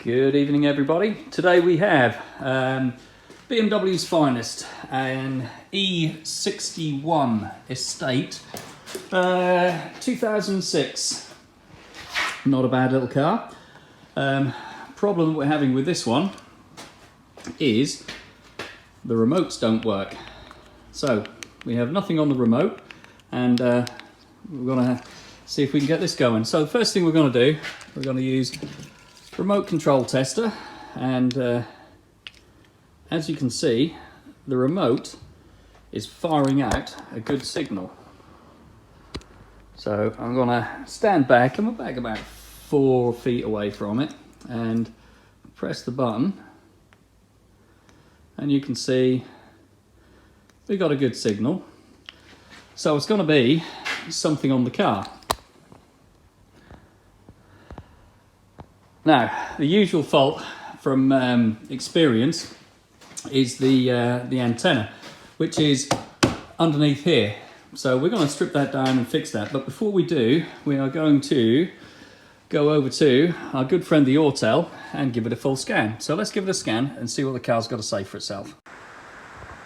Good evening, everybody. Today we have BMW's finest, an E61 Estate, 2006. Not a bad little car. Problem that we're having with this one is the remotes don't work. So we have nothing on the remote, and we're going to see if we can get this going. So the first thing we're going to do, we're going to use remote control tester, and as you can see, the remote is firing out a good signal. So I'm going to stand back, and we're back about 4 feet away from it, and press the button, and you can see we got a good signal. So it's going to be something on the car. Now, the usual fault from experience is the antenna, which is underneath here. So we're going to strip that down and fix that. But before we do, we are going to go over to our good friend the Autel and give it a full scan. So let's give it a scan and see what the car's got to say for itself.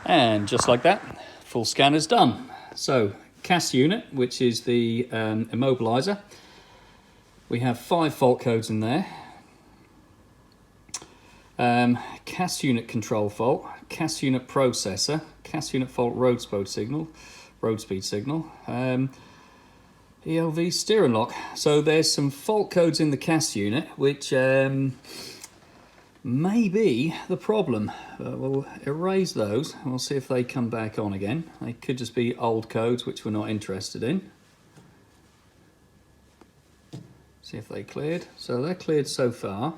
And just like that, full scan is done. So CAS unit, which is the immobilizer. We have 5 fault codes in there. CAS unit control fault, CAS unit processor, CAS unit fault road speed signal, ELV steering lock. So there's some fault codes in the CAS unit which may be the problem. We'll erase those and we'll see if they come back on again. They could just be old codes which we're not interested in. See if they cleared. So they're cleared so far.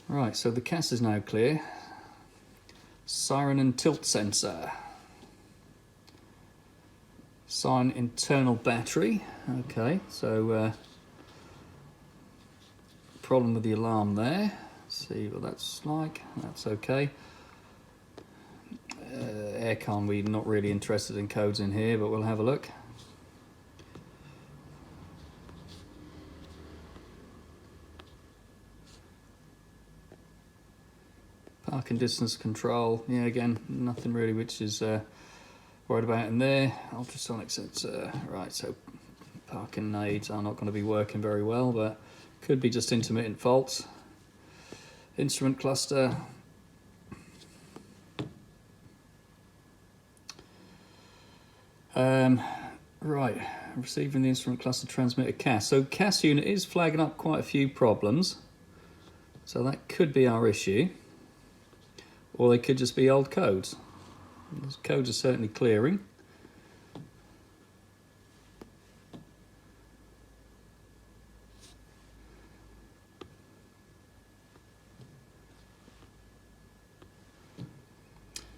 Right, so the CAS is now clear. Siren and tilt sensor. Sign internal battery. Okay, so problem with the alarm there. Let's see what that's like. That's okay. Aircon, we're not really interested in codes in here, but we'll have a look. Parking distance control, yeah, again, nothing really which is worried about in there. Ultrasonic sensor, right, so parking aids are not going to be working very well, but could be just intermittent faults. Instrument cluster. Right, receiving the instrument cluster transmitter CAS. So CAS unit is flagging up quite a few problems, so that could be our issue. Or they could just be old codes. Those codes are certainly clearing.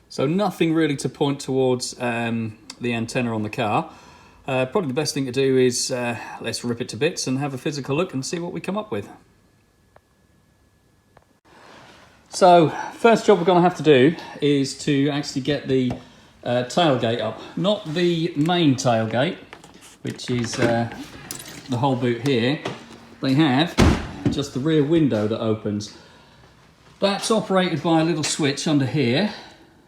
So nothing really to point towards the antenna on the car. Probably the best thing to do is let's rip it to bits and have a physical look and see what we come up with. So, first job we're going to have to do is to actually get the tailgate up. Not the main tailgate, which is the whole boot here. They have just the rear window that opens. That's operated by a little switch under here,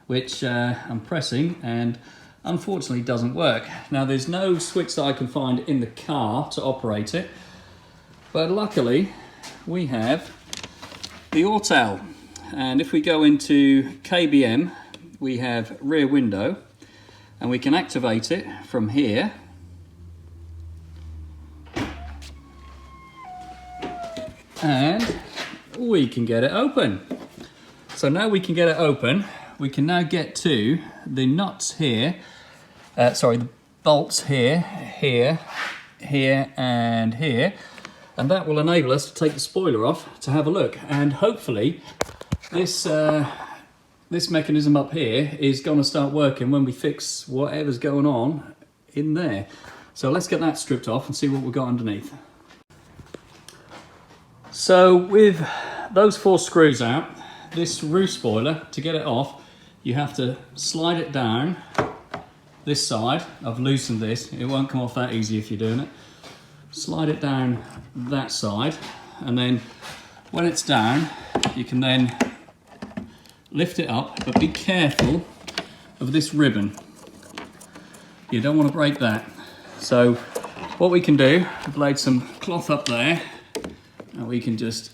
which I'm pressing, and unfortunately doesn't work. Now, there's no switch that I can find in the car to operate it, but luckily we have the Autel. And if we go into KBM, we have rear window, and we can activate it from here. And we can get it open. So now we can get it open, we can now get to the nuts here, the bolts here, here, and here. And that will enable us to take the spoiler off to have a look. And hopefully, this mechanism up here is going to start working when we fix whatever's going on in there. So let's get that stripped off and see what we've got underneath. So with those 4 screws out, this roof spoiler, to get it off, you have to slide it down this side. I've loosened this, it won't come off that easy if you're doing it. Slide it down that side, and then when it's down, you can then lift it up, but be careful of this ribbon. You don't want to break that. So what we can do, I've laid some cloth up there, and we can just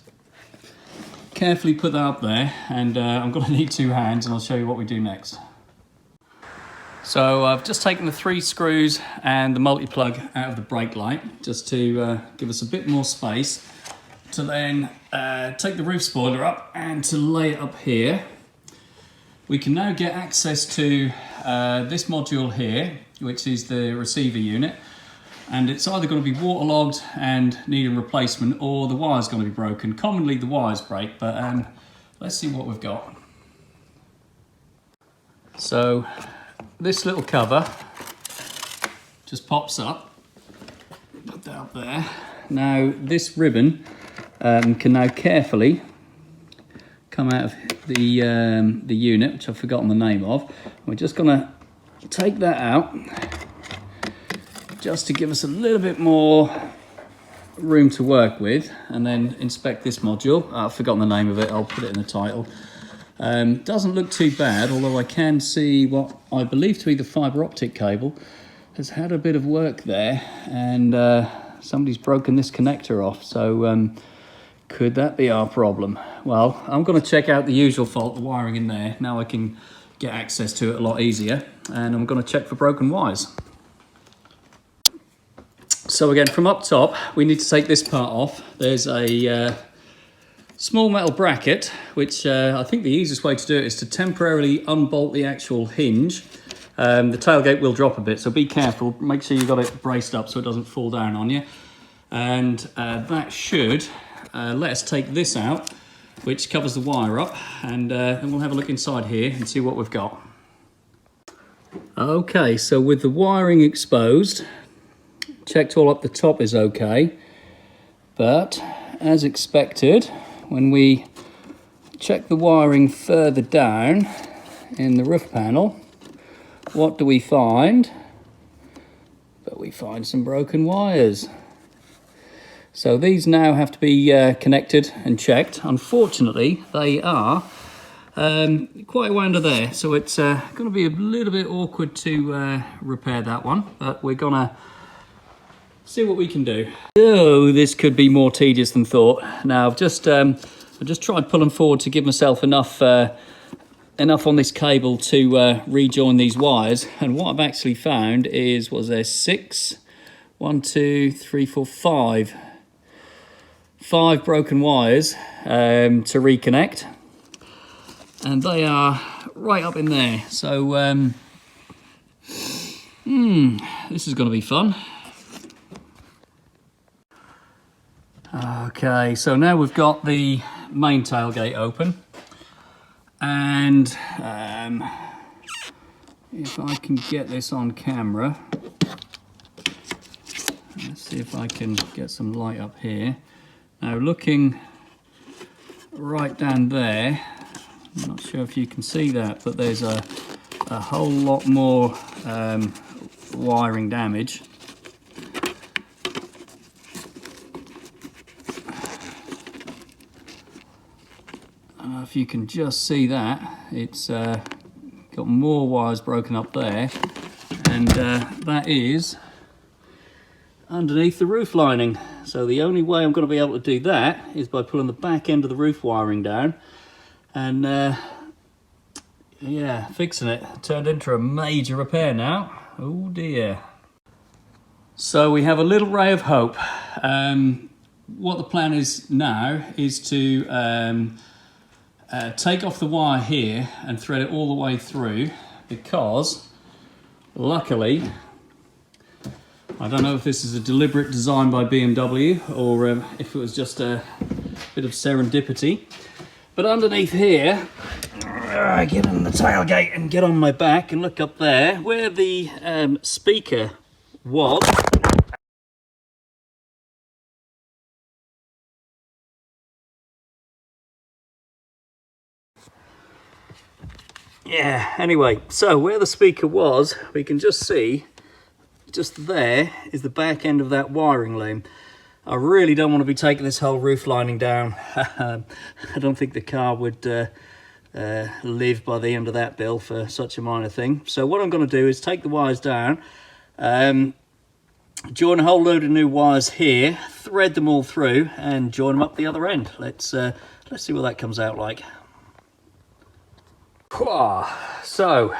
carefully put that up there, and I'm going to need 2 hands, and I'll show you what we do next. So I've just taken the 3 screws and the multi-plug out of the brake light, just to give us a bit more space to then take the roof spoiler up and to lay it up here. We can now get access to this module here, which is the receiver unit, and it's either going to be waterlogged and need a replacement, or the wire's going to be broken. Commonly the wires break, but let's see what we've got. So this little cover just pops up, put that up there. Now this ribbon can now carefully come out of the unit, which I've forgotten the name of. We're just going to take that out just to give us a little bit more room to work with, and then inspect this module. I've forgotten the name of it, I'll put it in the title. Doesn't look too bad, although I can see what I believe to be the fibre optic cable has had a bit of work there, and somebody's broken this connector off. So could that be our problem? Well, I'm going to check out the usual fault, the wiring in there. Now I can get access to it a lot easier, and I'm going to check for broken wires. So again, from up top, we need to take this part off. There's a small metal bracket, which I think the easiest way to do it is to temporarily unbolt the actual hinge. The tailgate will drop a bit, so be careful. Make sure you've got it braced up so it doesn't fall down on you. And that should let us take this out, which covers the wire up, and then we'll have a look inside here and see what we've got. Okay, so with the wiring exposed, checked all up the top is okay, but as expected, when we check the wiring further down in the roof panel, what do we find? But we find some broken wires. So these now have to be connected and checked. Unfortunately, they are quite a way under there, so it's going to be a little bit awkward to repair that one, but we're gonna see what we can do. Oh, this could be more tedious than thought. Now I've just tried pulling forward to give myself enough on this cable to rejoin these wires, and what I've actually found is, was there 6, 1, 2, 3, 4, 5 broken wires to reconnect, and they are right up in there. So this is going to be fun. Okay, so now we've got the main tailgate open, and if I can get this on camera, let's see if I can get some light up here. Now looking right down there, I'm not sure if you can see that, but there's a whole lot more wiring damage. If you can just see that, it's got more wires broken up there, and that is underneath the roof lining. So the only way I'm going to be able to do that is by pulling the back end of the roof wiring down and yeah, fixing it. Turned into a major repair now. Oh dear. So we have a little ray of hope. What the plan is now is to take off the wire here and thread it all the way through, because luckily, I don't know if this is a deliberate design by BMW or if it was just a bit of serendipity, but underneath here, I get on the tailgate and get on my back and look up there where the speaker was. Yeah, anyway, so where the speaker was, we can just see, just there is the back end of that wiring loom. I really don't want to be taking this whole roof lining down. I don't think the car would live by the end of that bill for such a minor thing. So what I'm going to do is take the wires down, join a whole load of new wires here, thread them all through, and join them up the other end. Let's see what that comes out like. So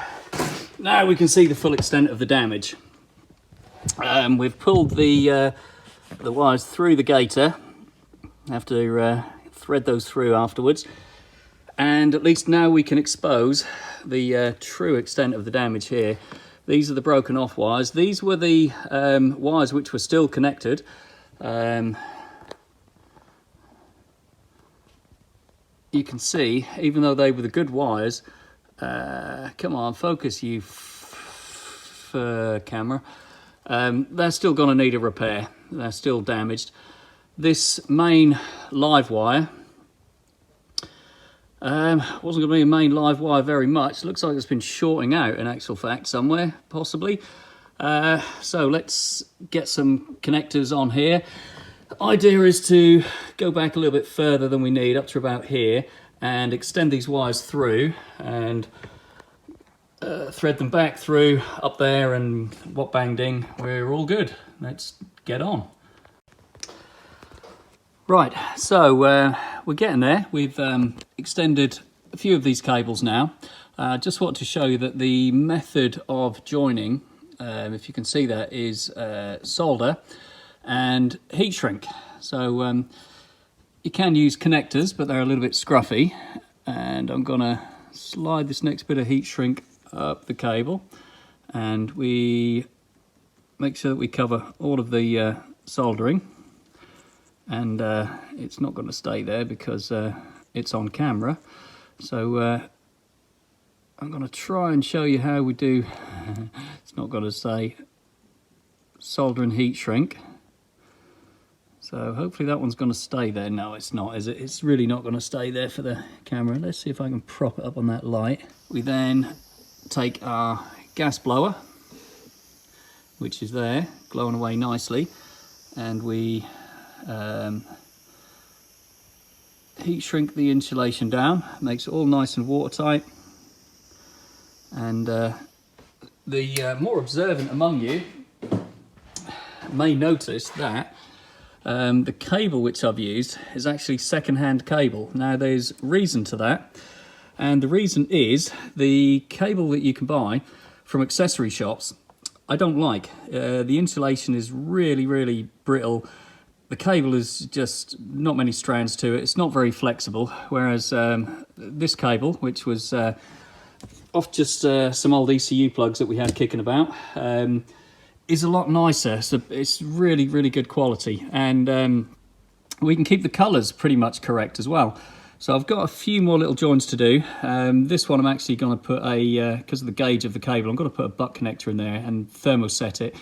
now we can see the full extent of the damage. We've pulled the wires through the gaiter. Have to thread those through afterwards, and at least now we can expose the true extent of the damage here. These are the broken off wires. These were the wires which were still connected. You can see, even though they were the good wires, come on, focus you camera. They're still going to need a repair. They're still damaged. This main live wire wasn't going to be a main live wire very much. Looks like it's been shorting out in actual fact somewhere, possibly. So let's get some connectors on here. The idea is to go back a little bit further than we need, up to about here, and extend these wires through and thread them back through up there, and what bang ding, we're all good. Let's get on. Right, so we're getting there. We've extended a few of these cables now. Just want to show you that the method of joining, if you can see that, is solder and heat shrink. So you can use connectors, but they're a little bit scruffy. And I'm gonna slide this next bit of heat shrink up the cable, and we make sure that we cover all of the soldering. And it's not going to stay there because it's on camera. So I'm going to try and show you how we do. It's not going to say solder and heat shrink. So hopefully that one's going to stay there. No, it's not, is it? It's really not going to stay there for the camera. Let's see if I can prop it up on that light. We then take our gas blower, which is there, glowing away nicely, and we heat shrink the insulation down, makes it all nice and watertight. And the more observant among you may notice that the cable which I've used is actually second-hand cable. Now there's reason to that, and the reason is the cable that you can buy from accessory shops I don't like. The insulation is really brittle. The cable is just not many strands to it. It's not very flexible, whereas this cable, which was off just some old ECU plugs that we had kicking about, is a lot nicer. So it's really good quality, and we can keep the colours pretty much correct as well. So I've got a few more little joints to do. This one I'm actually going to put a, because of the gauge of the cable, I'm going to put a butt connector in there and thermoset it,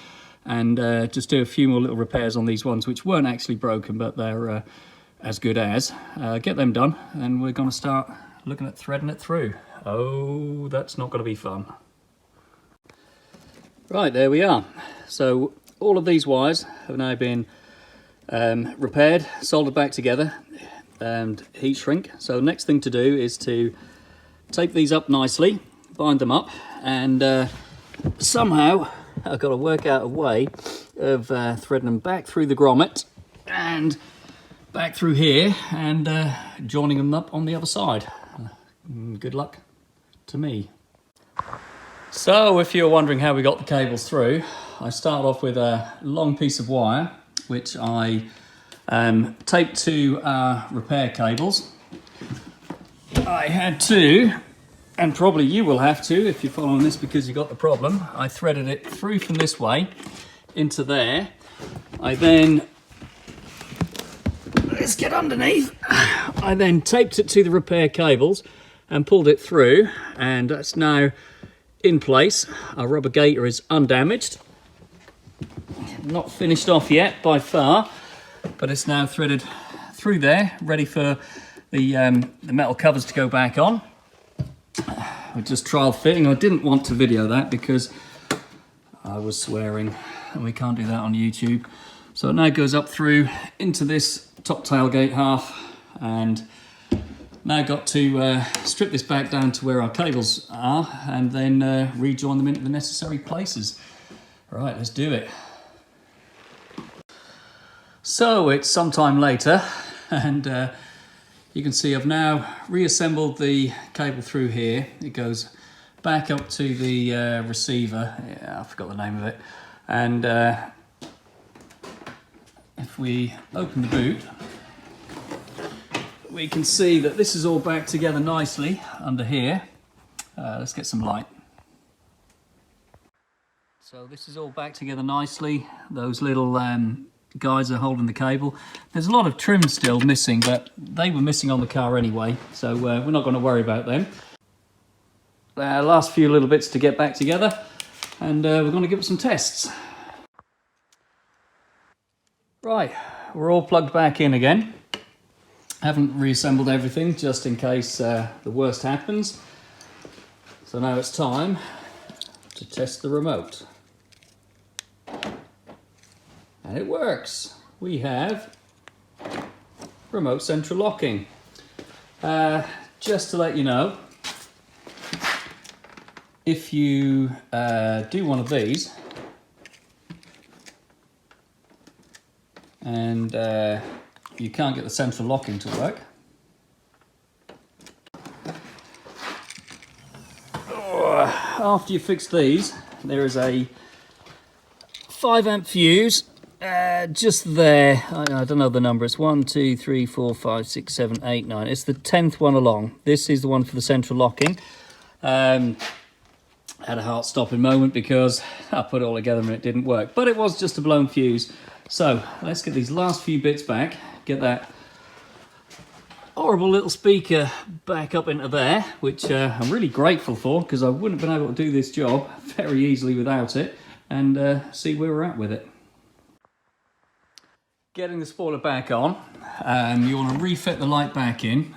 and just do a few more little repairs on these ones which weren't actually broken, but they're as good as. Get them done, and we're going to start looking at threading it through. Oh, that's not going to be fun. Right, there we are. So all of these wires have now been repaired, soldered back together, and heat shrink. So the next thing to do is to tape these up nicely, bind them up, and somehow I've got to work out a way of threading them back through the grommet and back through here, and joining them up on the other side. Good luck to me. So if you're wondering how we got the cables through, I start off with a long piece of wire which I taped to our repair cables. I had to, and probably you will have to if you're following this because you got the problem, I threaded it through from this way into there. I then, let's get underneath, I then taped it to the repair cables and pulled it through, and that's now in place. Our rubber gaiter is undamaged. Not finished off yet by far, but it's now threaded through there, ready for the metal covers to go back on. We're just trial fitting. I didn't want to video that because I was swearing, and we can't do that on YouTube. So it now goes up through into this top tailgate half, and now got to strip this back down to where our cables are and then rejoin them into the necessary places. Right, let's do it. So it's sometime later, and you can see I've now reassembled the cable through here. It goes back up to the receiver. Yeah, I forgot the name of it. And if we open the boot, we can see that this is all back together nicely under here. Let's get some light. So this is all back together nicely. Those little guides are holding the cable. There's a lot of trim still missing, but they were missing on the car anyway, so we're not going to worry about them. Last few little bits to get back together, and we're going to give it some tests. Right, we're all plugged back in again. Haven't reassembled everything just in case the worst happens. So now it's time to test the remote. And it works. We have remote central locking. Just to let you know, if you do one of these and you can't get the central locking to work, after you fix these, there is a 5 amp fuse just there. I don't know the number. It's 1, 2, 3, 4, 5, 6, 7, 8, 9. It's the 10th one along. This is the one for the central locking. Had a heart-stopping moment because I put it all together and it didn't work, but it was just a blown fuse. So let's get these last few bits back, get that horrible little speaker back up into there, which I'm really grateful for, because I wouldn't have been able to do this job very easily without it, and see where we're at with it. Getting the spoiler back on, you want to refit the light back in,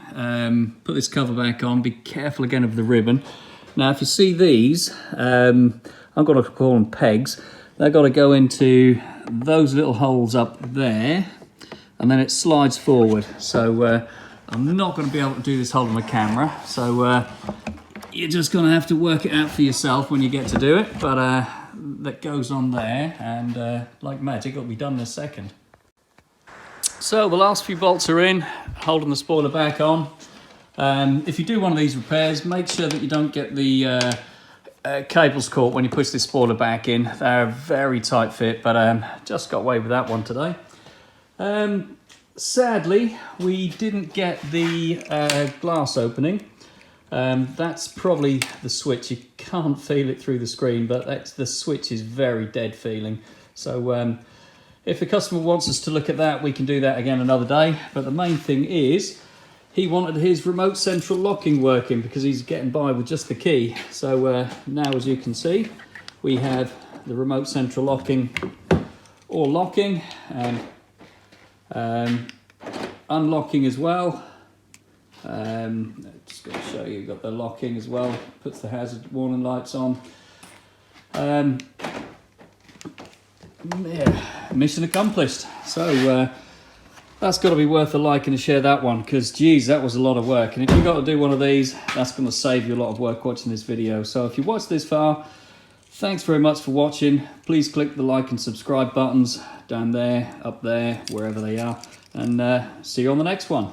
put this cover back on, be careful again of the ribbon. Now if you see these, I'm going to call them pegs, they've got to go into those little holes up there, and then it slides forward. So I'm not going to be able to do this holding my camera, so you're just going to have to work it out for yourself when you get to do it, but that goes on there, and like magic it'll be done in a second. So the last few bolts are in, holding the spoiler back on. If you do one of these repairs, make sure that you don't get the cables caught when you push this spoiler back in. They're a very tight fit, but just got away with that one today. Sadly, we didn't get the glass opening. That's probably the switch. You can't feel it through the screen, but the switch is very dead feeling. So if the customer wants us to look at that, we can do that again another day. But the main thing is, he wanted his remote central locking working because he's getting by with just the key. So now, as you can see, we have the remote central locking or locking and unlocking as well. Just going to show you, got the locking as well, puts the hazard warning lights on. Yeah, mission accomplished. So that's got to be worth a like and a share, that one, because geez, that was a lot of work. And if you've got to do one of these, that's going to save you a lot of work watching this video. So if you watched this far, thanks very much for watching. Please click the like and subscribe buttons down there, up there, wherever they are, and see you on the next one.